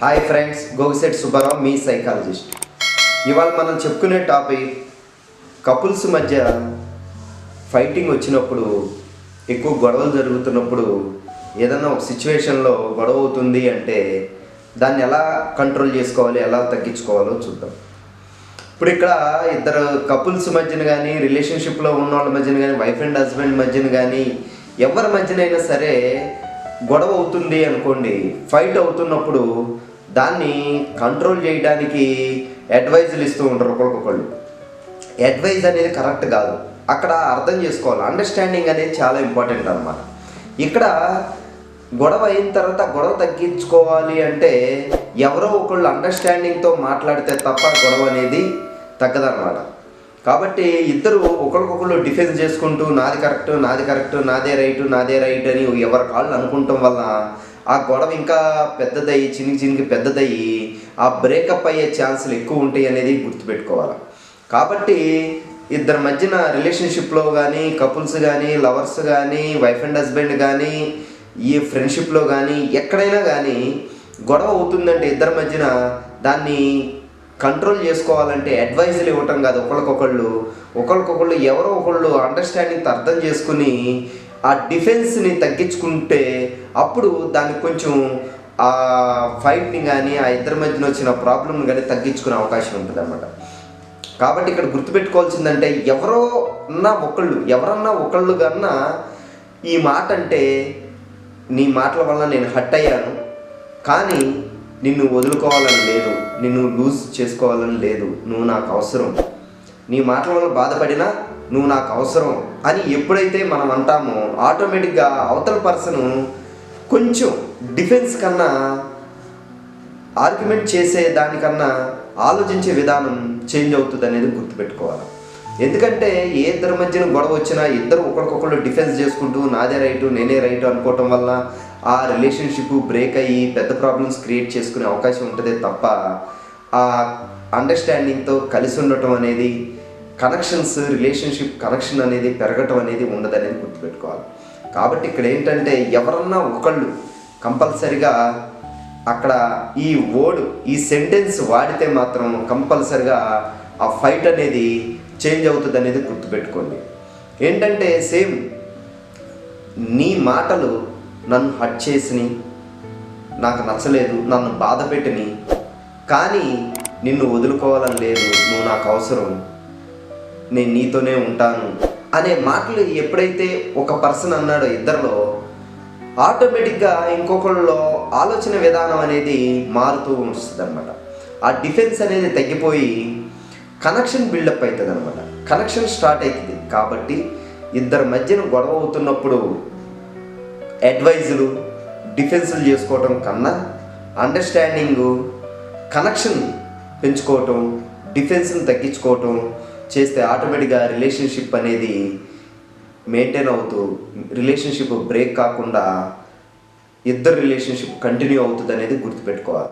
Hi friends, Gogisetti Subbarao మీ psychologist. ఇవాళ మనం చెప్పుకునే టాపిక్ కపుల్స్ మధ్య ఫైటింగ్ వచ్చినప్పుడు, ఎక్కువ గొడవలు జరుగుతున్నప్పుడు, ఏదైనా ఒక సిచ్యువేషన్లో గొడవ అవుతుంది అంటే దాన్ని ఎలా కంట్రోల్ చేసుకోవాలి, ఎలా తగ్గించుకోవాలో చూద్దాం. ఇప్పుడు ఇక్కడ ఇద్దరు కపుల్స్ మధ్యన కానీ, రిలేషన్షిప్లో ఉన్న వాళ్ళ మధ్యన కానీ, వైఫ్ అండ్ హస్బెండ్ మధ్యన కానీ, ఎవరి మధ్యనైనా సరే గొడవ అవుతుంది అనుకోండి, ఫైట్ అవుతున్నప్పుడు దాన్ని కంట్రోల్ చేయడానికి అడ్వైజులు ఇస్తూ ఉంటారు ఒకరికొకళ్ళు. అడ్వైజ్ అనేది కరెక్ట్ కాదు, అక్కడ అర్థం చేసుకోవాలి. అండర్స్టాండింగ్ అనేది చాలా ఇంపార్టెంట్ అన్నమాట. ఇక్కడ గొడవ అయిన తర్వాత గొడవ తగ్గించుకోవాలి అంటే ఎవరో ఒకళ్ళు అండర్స్టాండింగ్తో మాట్లాడితే తప్ప గొడవ అనేది తగ్గదన్నమాట. కాబట్టి ఇద్దరు ఒకరికొకళ్ళు డిఫెన్స్ చేసుకుంటూ నాది కరెక్ట్, నాదే రైట్ అని ఎవరి కాళ్ళు అనుకుంటాం వల్ల ఆ గొడవ ఇంకా పెద్దదయ్యి చినికి పెద్దదయ్యి ఆ బ్రేకప్ అయ్యే ఛాన్సులు ఎక్కువ ఉంటాయి అనేది గుర్తుపెట్టుకోవాలి. కాబట్టి ఇద్దరి మధ్యన రిలేషన్షిప్లో కానీ, కపుల్స్ కానీ, లవర్స్ కానీ, వైఫ్ అండ్ హస్బెండ్ కానీ, ఈ ఫ్రెండ్షిప్లో కానీ, ఎక్కడైనా కానీ గొడవ అవుతుందంటే ఇద్దరి మధ్యన దాన్ని కంట్రోల్ చేసుకోవాలంటే అడ్వైజులు ఇవ్వటం కాదు, ఒకరికొకళ్ళు ఎవరో ఒకళ్ళు అండర్స్టాండింగ్తో అర్థం చేసుకుని ఆ డిఫెన్స్ని తగ్గించుకుంటే అప్పుడు దానికి కొంచెం ఆ ఫైట్ని కానీ, ఆ ఇద్దరి మధ్యన వచ్చిన ప్రాబ్లమ్ని కానీ తగ్గించుకునే అవకాశం ఉంటుంది అన్నమాట. కాబట్టి ఇక్కడ గుర్తుపెట్టుకోవాల్సిందంటే ఎవరన్నా ఒకళ్ళు కన్నా ఈ మాట అంటే నీ మాటల వల్ల నేను హర్ట్ అయ్యాను, కానీ నిన్ను వదులుకోవాలని లేదు, నిన్ను లూజ్ చేసుకోవాలని లేదు, నువ్వు నాకు అవసరం, నీ మాటల వల్ల బాధపడినా నువ్వు నాకు అవసరం అని ఎప్పుడైతే మనం అంటామో ఆటోమేటిక్గా అవతల పర్సన్ కొంచెం డిఫెన్స్ కన్నా, ఆర్గ్యుమెంట్ చేసే దానికన్నా ఆలోచించే విధానం చేంజ్ అవుతుంది అనేది గుర్తుపెట్టుకోవాలి. ఎందుకంటే ఏ ఇద్దరి మధ్యన గొడవ వచ్చినా ఇద్దరు ఒకరికొకళ్ళు డిఫెన్స్ చేసుకుంటూ నేనే రైట్ అనుకోవటం వల్ల ఆ రిలేషన్షిప్ బ్రేక్ అయ్యి పెద్ద ప్రాబ్లమ్స్ క్రియేట్ చేసుకునే అవకాశం ఉంటుంది తప్ప ఆ అండర్స్టాండింగ్తో కలిసి ఉండటం అనేది, రిలేషన్షిప్ కనెక్షన్ అనేది పెరగటం అనేది ఉండదనేది గుర్తుపెట్టుకోవాలి. కాబట్టి ఇక్కడ ఏంటంటే ఎవరన్నా ఒకళ్ళు కంపల్సరిగా అక్కడ ఈ సెంటెన్స్ వాడితే మాత్రం కంపల్సరిగా ఆ ఫైట్ అనేది చేంజ్ అవుతుంది అనేది గుర్తుపెట్టుకోండి. ఏంటంటే సేమ్ నీ మాటలు నన్ను హర్ట్ చేసిని, నాకు నచ్చలేదు, నన్ను బాధ పెట్టిని, కానీ నిన్ను వదులుకోవాలని లేదు, నువ్వు నాకు అవసరం, నేను నీతోనే ఉంటాను అనే మాటలు ఎప్పుడైతే ఒక పర్సన్ అన్నాడో ఇద్దరిలో, ఆటోమేటిక్గా ఇంకొకళ్ళలో ఆలోచన విధానం అనేది మారుతూ వస్తుంది అనమాట. ఆ డిఫెన్స్ అనేది తగ్గిపోయి కనెక్షన్ బిల్డప్ అవుతుంది అనమాట, కనెక్షన్ స్టార్ట్ అవుతుంది. కాబట్టి ఇద్దరి మధ్యన గొడవ అవుతున్నప్పుడు అడ్వైజులు, డిఫెన్సులు చేసుకోవటం కన్నా అండర్స్టాండింగు, కనెక్షన్ పెంచుకోవటం, డిఫెన్స్ని తగ్గించుకోవటం చేస్తే ఆటోమేటిక్గా రిలేషన్షిప్ అనేది మెయింటైన్ అవుతూ రిలేషన్షిప్ బ్రేక్ కాకుండా ఇద్దరు రిలేషన్షిప్ కంటిన్యూ అవుతుంది అనేది గుర్తుపెట్టుకోవాలి.